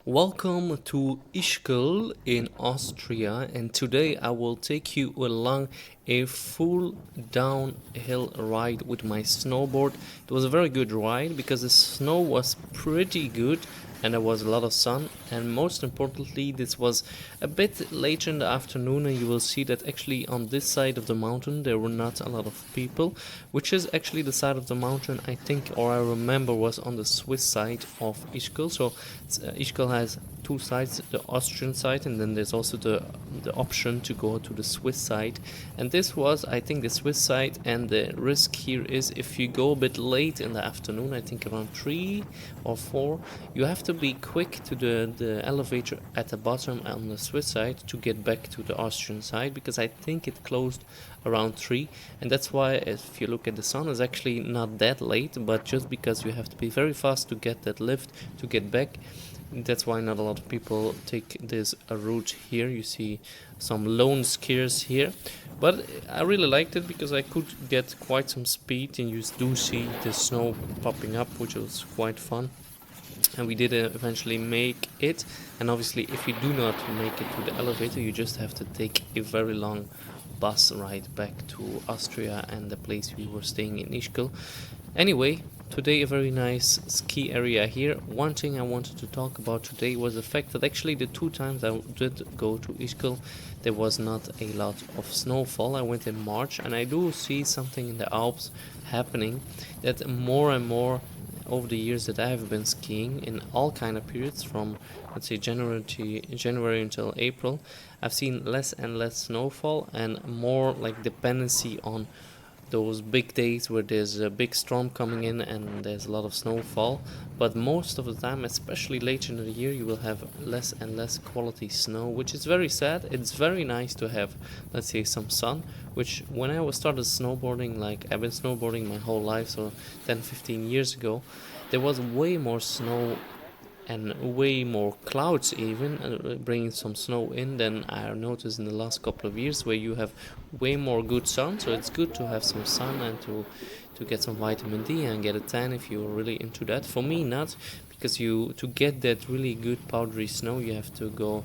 Welcome to Ischgl in Austria, and today I will take you along a full downhill ride with my snowboard. It was a very good ride because the snow was pretty good and there was a lot of sun, and most importantly this was a bit later in the afternoon, and you will see that actually on this side of the mountain there were not a lot of people, which is actually the side of the mountain I think, or I remember, was on the Swiss side of Ischgl. So Ischgl has two sides, the Austrian side, and then there's also the option to go to the Swiss side. And this was, I think, the Swiss side, and the risk here is if you go a bit late in the afternoon, I think around 3 or 4, you have to be quick to the elevator at the bottom on the Swiss side to get back to the Austrian side, because I think it closed around 3, and that's why if you look at the sun, it's actually not that late, but just because you have to be very fast to get that lift to get back. That's why not a lot of people take this route here. You see some lone skiers here, but I really liked it because I could get quite some speed, and you do see the snow popping up, which was quite fun. And we did eventually make it, and obviously if you do not make it to the elevator, you just have to take a very long bus ride back to Austria and the place we were staying in Ischgl. Anyway, today a very nice ski area here. One thing I wanted to talk about today was the fact that actually the 2 times I did go to Ischgl, there was not a lot of snowfall. I went in March, and I do see something in the Alps happening, that more and more over the years that I have been skiing in all kind of periods, from let's say January until April, I've seen less and less snowfall and more like dependency on those big days where there's a big storm coming in and there's a lot of snowfall. But most of the time, especially later in the year, you will have less and less quality snow, which is very sad. It's very nice to have, let's say, some sun, which when I was started snowboarding, like I've been snowboarding my whole life, so 10-15 years ago, there was way more snow and way more clouds even, bringing some snow in, than I noticed in the last couple of years, where you have way more good sun. So it's good to have some sun and to get some vitamin D and get a tan if you're really into that. For me, not, because to get that really good powdery snow, you have to go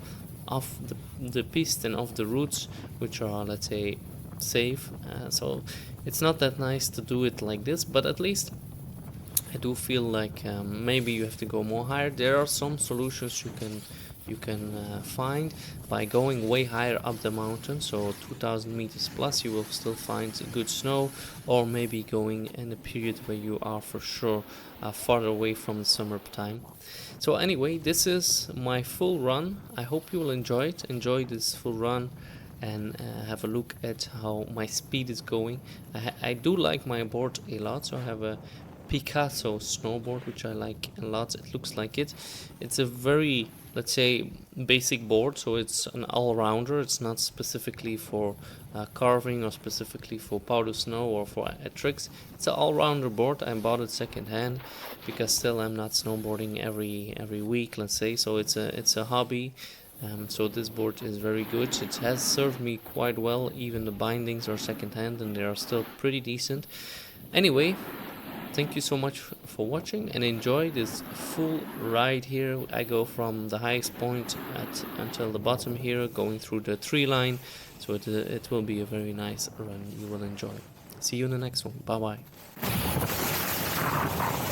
off the piste and off the routes, which are, let's say, safe. So it's not that nice to do it like this, but at least I do feel like maybe you have to go more higher. There are some solutions you can find by going way higher up the mountain, so 2000 meters plus you will still find good snow, or maybe going in a period where you are for sure farther away from the summertime. So anyway, this is my full run. I hope you will enjoy this full run, and have a look at how my speed is going. I do like my board a lot, so I have a Picasso snowboard, which I like a lot. It looks like it's a very, let's say, basic board, so it's an all-rounder. It's not specifically for carving or specifically for powder snow or for tricks. It's an all-rounder board. I bought it second-hand because still I'm not snowboarding every week, let's say, so it's a hobby. So this board is very good. It has served me quite well. Even the bindings are second-hand and they are still pretty decent. Anyway, thank you so much for watching, and enjoy this full ride here. I go from the highest point until the bottom here, going through the tree line. So it will be a very nice run. You will enjoy. See you in the next one. Bye bye.